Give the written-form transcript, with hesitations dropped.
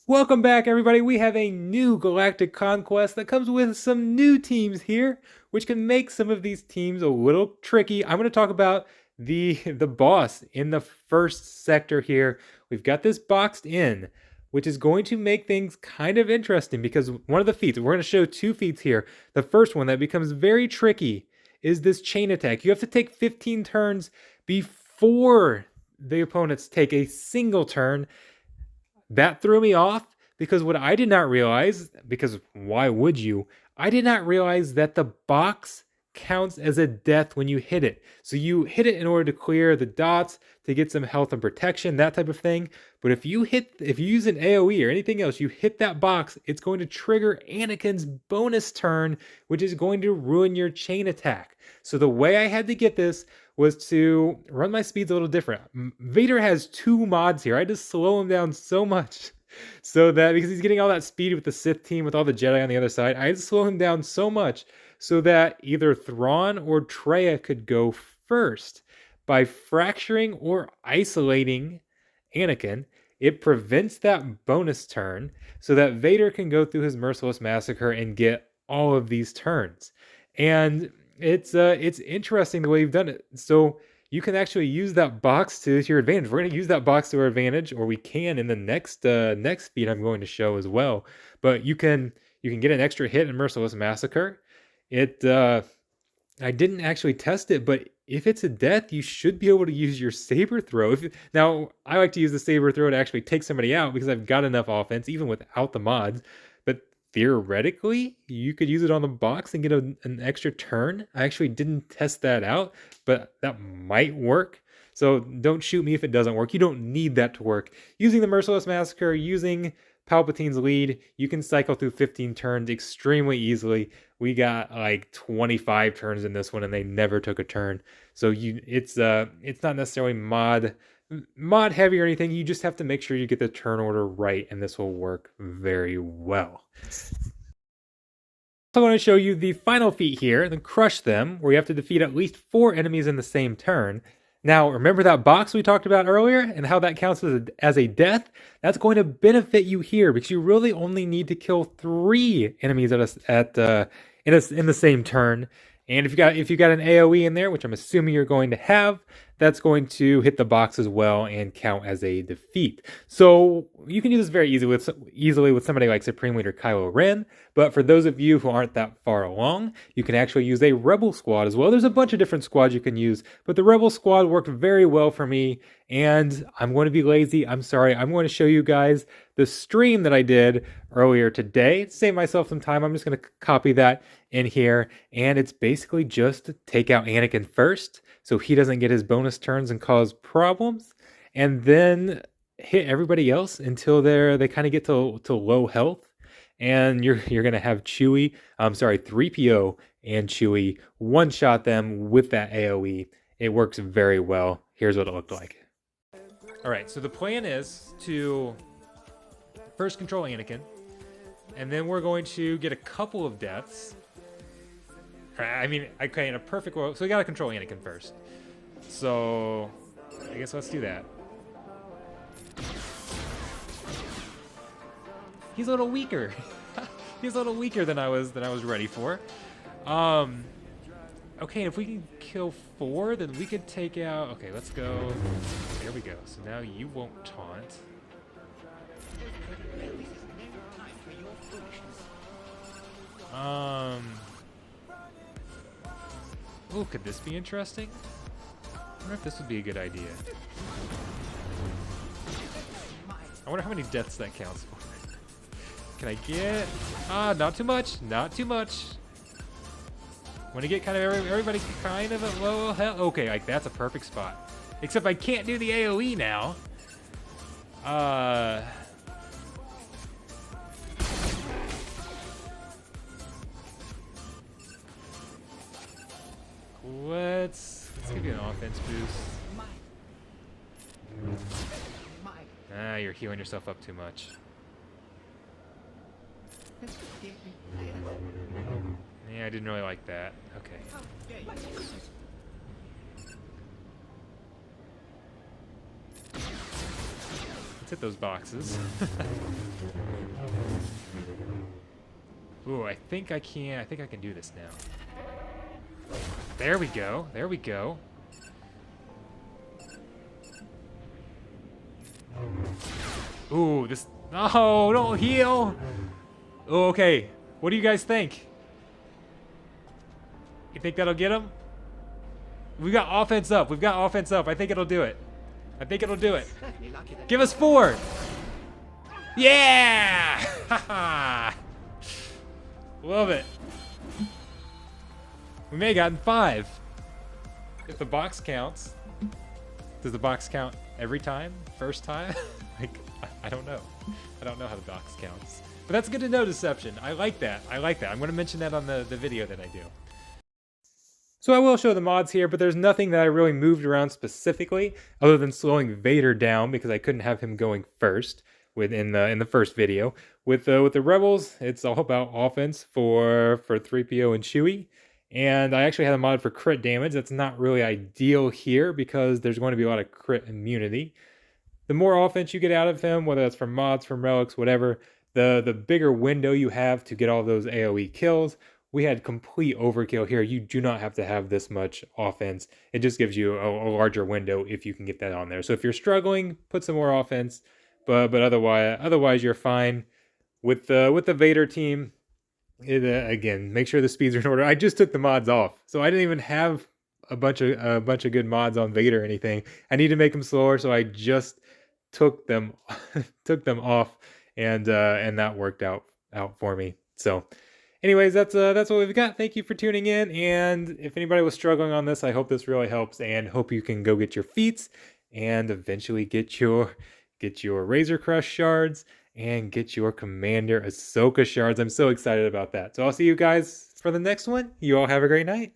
Welcome back, everybody. We have a new Galactic Conquest that comes with some new teams here, which can make some of these teams a little tricky. I'm going to talk about the boss in the first sector here. We've got this boxed in, which is going to make things kind of interesting because one of the feats, we're going to show two feats here. The first one that becomes very tricky is this chain attack. You have to take 15 turns before the opponents take a single turn. That threw me off because what I did not realize, because why would you? I did not realize that the box counts as a death when you hit it. So you hit it in order to clear the dots to get some health and protection, that type of thing. But if you use an AoE or anything else, you hit that box, it's going to trigger Anakin's bonus turn, which is going to ruin your chain attack. So the way I had to get this was to run my speeds a little different. Vader has two mods here. I had to slow him down so much so that because he's getting all that speed with the Sith team with all the Jedi on the other side, I had to slow him down so much so that either Thrawn or Traya could go first. By fracturing or isolating Anakin, it prevents that bonus turn so that Vader can go through his merciless massacre and get all of these turns. And it's interesting the way you've done it. So you can actually use that box to your advantage. We're going to use that box to our advantage, or we can in the next feat I'm going to show as well. But you can get an extra hit in Merciless Massacre. I didn't actually test it, but if it's a death, you should be able to use your saber throw. Now, I like to use the saber throw to actually take somebody out because I've got enough offense, even without the mods. But theoretically, you could use it on the box and get an extra turn. I actually didn't test that out, but that might work. So don't shoot me if it doesn't work. You don't need that to work. Using the Merciless Massacre, using Palpatine's lead, you can cycle through 15 turns extremely easily. We got like 25 turns in this one, and they never took a turn. So it's not necessarily mod heavy or anything. You just have to make sure you get the turn order right, and this will work very well. So I'm going to show you the final feat here, the Crush Them, where you have to defeat at least 4 enemies in the same turn. Now, remember that box we talked about earlier and how that counts as a death? That's going to benefit you here because you really only need to kill 3 enemies in the same turn. And if you got an AoE in there, which I'm assuming you're going to have, that's going to hit the box as well and count as a defeat. So you can do this very easily with somebody like Supreme Leader Kylo Ren. But for those of you who aren't that far along, you can actually use a Rebel Squad as well. There's a bunch of different squads you can use, but the Rebel Squad worked very well for me. And I'm going to be lazy. I'm sorry. I'm going to show you guys the stream that I did earlier today to save myself some time. I'm just going to copy that in here. And it's basically just to take out Anakin first so he doesn't get his bonus turns and cause problems. And then hit everybody else until they kind of get to low health. And you're going to have 3PO and Chewie one-shot them with that AoE. It works very well. Here's what it looked like. All right, so the plan is to first control Anakin, and then we're going to get a couple of deaths. I mean, okay, in a perfect world, so we gotta control Anakin first. So, I guess let's do that. He's a little weaker. He's a little weaker than I was ready for. Okay, if we can kill 4, then we could take out... Okay, let's go. There we go. So now you won't taunt. Oh, could this be interesting? I wonder if this would be a good idea. I wonder how many deaths that counts for. Can I get... not too much. Not too much. Want to get kind of everybody kind of at low health. Okay, like that's a perfect spot. Except I can't do the AoE now. Let's give you an offense boost. You're healing yourself up too much. Yeah, I didn't really like that. Okay. Let's hit those boxes. Ooh, I think I can do this now. There we go. There we go. Ooh, this... No, don't heal! Oh, okay. What do you guys think? You think that'll get him? We got offense up. We've got offense up. I think it'll do it. I think it'll do it. Give us 4! Yeah! Love it. We may have gotten 5. If the box counts. Does the box count every time? First time? Like, I don't know. I don't know how the box counts. But that's good to know, Deception. I like that. I like that. I'm going to mention that on the video that I do. So I will show the mods here, but there's nothing that I really moved around specifically other than slowing Vader down because I couldn't have him going first in the first video. With the Rebels, it's all about offense for 3PO and Chewie. And I actually had a mod for crit damage. That's not really ideal here because there's going to be a lot of crit immunity. The more offense you get out of him, whether that's from mods, from relics, whatever, the bigger window you have to get all those AoE kills. We had complete overkill here. You do not have to have this much offense. It just gives you a larger window if you can get that on there. So if you're struggling, put some more offense. But otherwise you're fine. With the Vader team, again, make sure the speeds are in order. I just took the mods off, so I didn't even have a bunch of good mods on Vader or anything. I need to make them slower, so I just took them off, and that worked out for me. So. Anyways, that's what we've got. Thank you for tuning in, and if anybody was struggling on this, I hope this really helps, and hope you can go get your feats, and eventually get your Razor Crest shards, and get your Commander Ahsoka shards. I'm so excited about that. So I'll see you guys for the next one. You all have a great night.